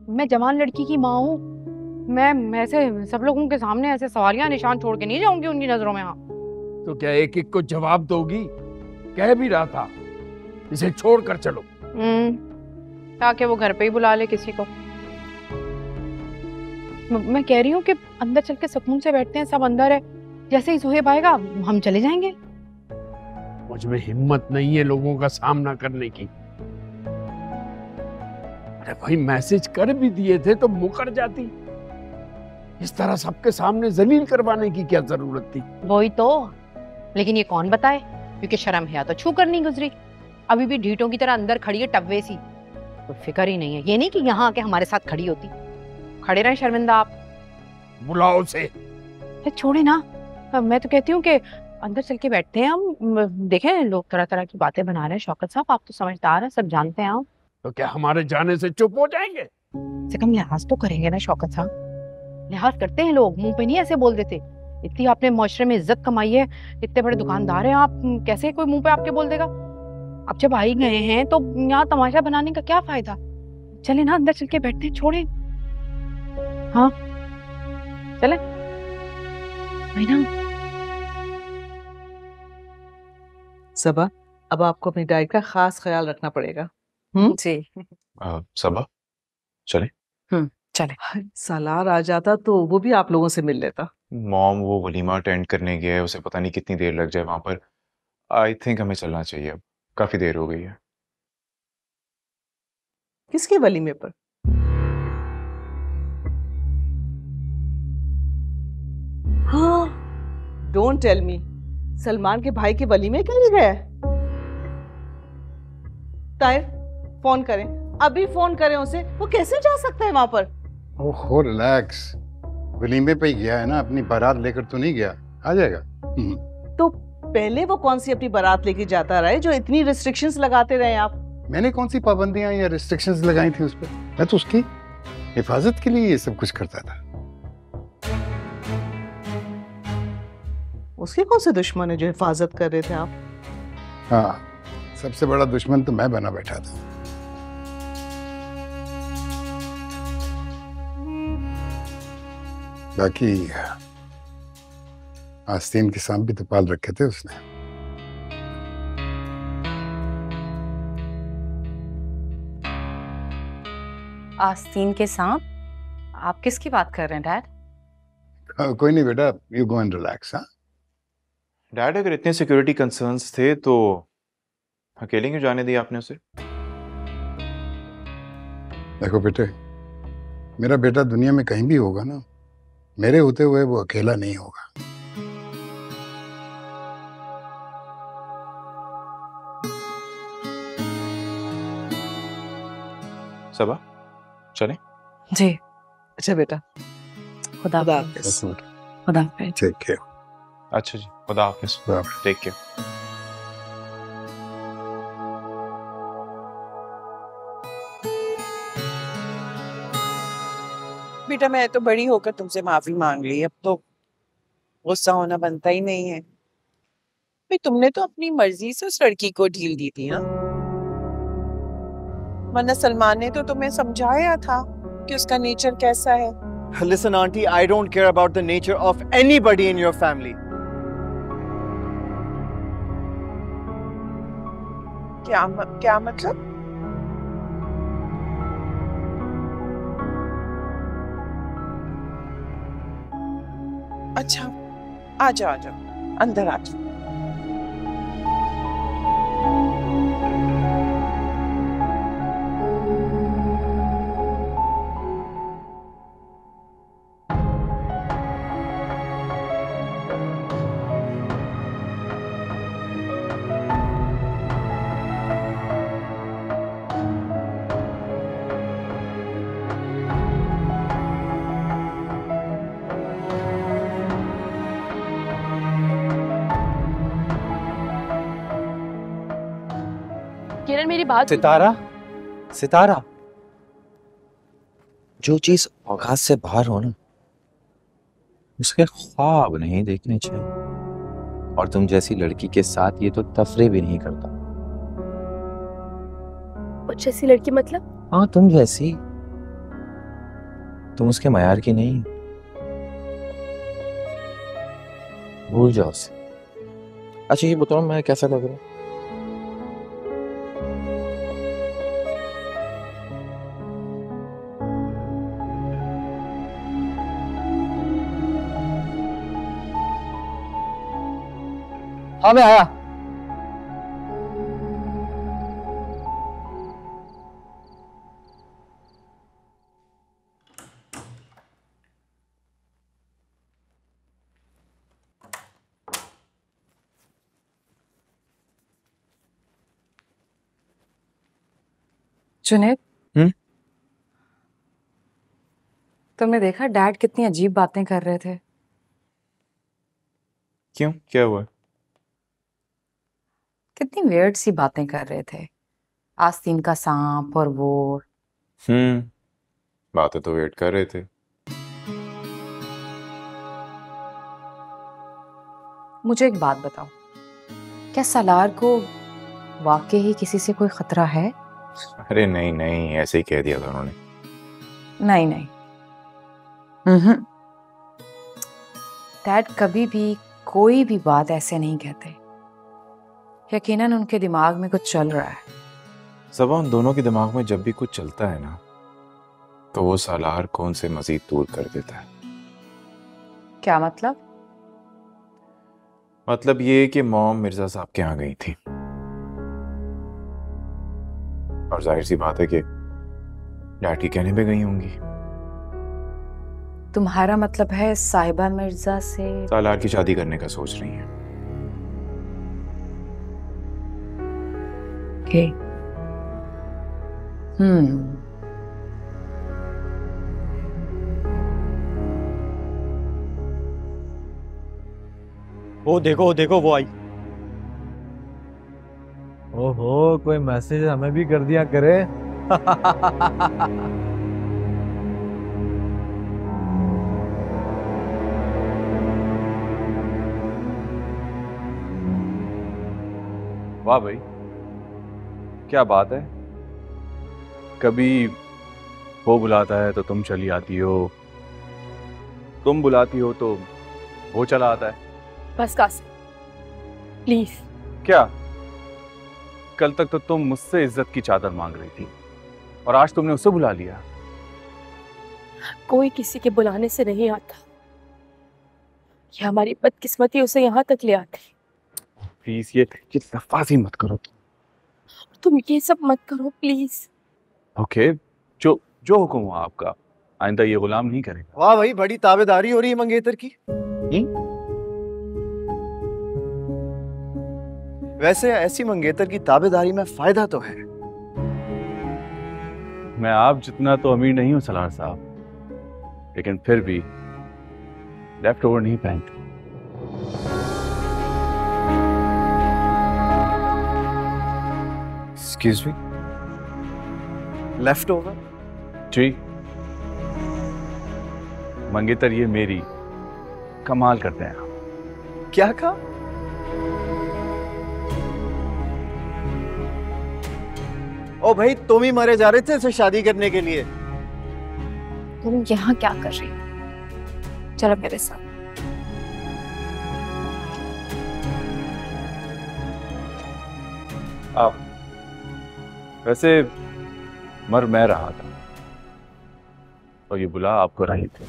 मैं जवान लड़की की माँ हूँ। मैं ऐसे सब लोगों के सामने ऐसे सवालिया निशान छोड़ के नहीं जाऊंगी उनकी नजरों में। हाँ तो क्या एक एक को जवाब दोगी? कह भी रहा था इसे छोड़कर चलो। ताकि वो घर पे ही बुला ले किसी को। मैं कह रही हूँ कि अंदर चल के सुकून से बैठते हैं, सब अंदर है। जैसे ही सुहेब आएगा हम चले जाएंगे। मुझ में हिम्मत नहीं है लोगों का सामना करने की। अरे भाई मैसेज कर भी दिए थे तो मुकर जाती। इस तरह सबके सामने जलील करवाने की क्या जरूरत थी? वही तो, लेकिन ये कौन बताए, क्योंकि शर्म है तो छू कर नहीं गुजरी। अभी भी ढीठों की तरह अंदर खड़ी है टव्वे सी। कोई फिक्र ही नहीं है। ये नहीं कि यहाँ आके हमारे साथ खड़ी होती। खड़े रहे शर्मिंदा आप। बुलाओ उसे। छोड़े ना। मैं तो कहती हूँ कि अंदर चल के बैठते हैं हम। देखें लोग तरह तरह की बातें बना रहे हैं। शौकत साहब आप तो समझदार हैं, सब जानते हैं आप। तो क्या हमारे जाने से चुप हो जाएंगे? से कम लिहाज तो करेंगे ना शौकत साहब। लिहाज करते हैं लोग, मुंह पे नहीं ऐसे बोल देते। इतनी आपने मुआशरे में इज्जत कमाई है, इतने बड़े दुकानदार हैं आप, कैसे कोई मुंह पे आपके बोल देगा? अब जब आ ही गए हैं तो यहाँ तमाशा बनाने का क्या फायदा। चले ना अंदर चल के बैठते हैं, छोड़े। हाँ चले भाई ना। सबा, अब आपको अपनी डाइट का खास ख्याल रखना पड़ेगा। जी सबा चले। चले। सालार आ जाता तो वो भी आप लोगों से मिल लेता। मॉम वो वलीमा अटेंड करने गया है, उसे पता नहीं कितनी देर लग जाए वहां पर। आई थिंक हमें चलना चाहिए, अब काफी देर हो गई है। किसके वलीमे पर? हाँ, डोंट टेल मी, सलमान के भाई के वलीमे के लिए गया है? ताहिर फोन करें, अभी फोन करें उसे। वो कैसे जा सकता है वहां पर? ओहो रिलैक्स, वलीमे पे ही गया है ना, अपनी बारात लेकर तो नहीं गया, आ जाएगा। तो पहले वो कौन सी अपनी बारात लेके जाता रहा है जो इतनी रिस्ट्रिक्शंस लगाते रहे आप? मैंने कौन सी पाबंदियां या रिस्ट्रिक्शंस लगाई थी उस पर? मैं तो उसकी हिफाजत के लिए ये सब कुछ करता था। उसके कौन से दुश्मन है जो हिफाजत कर रहे थे आप? हाँ, सबसे बड़ा दुश्मन तो मैं बना बैठा था। बाकी आस्तीन के सांप भी तो पाल रखे थे उसने। आस्तीन के सांप? आप किसकी बात कर रहे हैं डैड? कोई नहीं बेटा, यू गो एंड रिलैक्स। हाँ डैड, अगर इतने सिक्योरिटी कंसर्न्स थे तो अकेले क्यों जाने दिया आपने उसे? देखो बेटे, मेरा बेटा दुनिया में कहीं भी होगा ना, मेरे होते हुए वो अकेला नहीं होगा। सबा चले। जी अच्छा बेटा, खुदा हाफिज़। खुदा हाफिज़। ठीक है। अच्छा जी, खुदा हाफिज़, टेक केयर। बेटा मैं तो बड़ी होकर तुमसे माफी मांग ली, अब तो गुस्सा होना बनता ही नहीं है। भाई तुमने तो अपनी मर्जी से उस लड़की को ढील दी थी ना, वरना सलमान ने तो तुम्हें समझाया था कि उसका नेचर कैसा है। Listen, auntie, I don't care about the nature of anybody in your family. क्या मतलब? अच्छा, आ जाओ अंदर आ जाओ। किरण मेरी बात। सितारा, जो चीज औकात से बाहर हो ना, उसके ख्वाब नहीं देखने चाहिए। और तुम जैसी लड़की के साथ ये तो तफरे भी नहीं करता। और जैसी लड़की मतलब? हाँ, तुम जैसी तुम उसके मयार की नहीं, भूल जाओ उसे। अच्छा ये बताओ मैं कैसा लग रहा हूँ? हाँ मैं आया। जुनैद, हम्म? तुमने देखा डैड कितनी अजीब बातें कर रहे थे? क्यों, क्या हुआ? कितनी वियर्ड सी बातें कर रहे थे, आस्तीन का सांप और वो। बातें तो वेट कर रहे थे। मुझे एक बात बताओ, क्या सालार को वाकई ही किसी से कोई खतरा है? अरे नहीं नहीं, ऐसे ही कह दिया था उन्होंने। नहीं नहीं, डैड कभी भी कोई भी बात ऐसे नहीं कहते। यकीनन उनके दिमाग में कुछ चल रहा है। सबा, उन दोनों के दिमाग में जब भी कुछ चलता है ना, तो वो सालार को उनसे मजीद दूर कर देता है। क्या मतलब? मतलब ये कि मॉम मिर्जा साहब के यहाँ गई थी, और जाहिर सी बात है कि डैड के कहने पे गई होंगी। तुम्हारा मतलब है साहिबा मिर्जा से? सालार की शादी करने का सोच रही हैं। ओके। वो देखो वो आई। ओहो, कोई मैसेज हमें भी कर दिया करे। वाह भाई, क्या बात है। कभी वो बुलाता है तो तुम चली आती हो, तुम बुलाती हो तो वो चला आता है। बस कासिम, प्लीज। क्या? कल तक तो तुम मुझसे इज्जत की चादर मांग रही थी, और आज तुमने उसे बुला लिया। कोई किसी के बुलाने से नहीं आता, ये हमारी बदकिस्मती उसे यहाँ तक ले आती। प्लीज ये लफाजी मत करो। तुम ये सब मत करो प्लीज। ओके, जो जो हुक्म हुआ आपका, आइंदा ये गुलाम नहीं करेगा। वाह भाई, बड़ी ताबेदारी हो रही है मंगेतर की। वैसे ऐसी मंगेतर की ताबेदारी में फायदा तो है। मैं आप जितना तो अमीर नहीं हूं सलार साहब, लेकिन फिर भी लेफ्ट ओवर नहीं पहनते। Excuse me? Left over? जी मंगेतर, ये मेरी कमाल करते हैं। क्या कहा? ओ भाई, तुम ही मरे जा रहे थे इसे शादी करने के लिए। तुम यहाँ क्या कर रही हो? चलो मेरे साथ। आप वैसे मर मैं रहा था, और ये बुला आपको रही थी।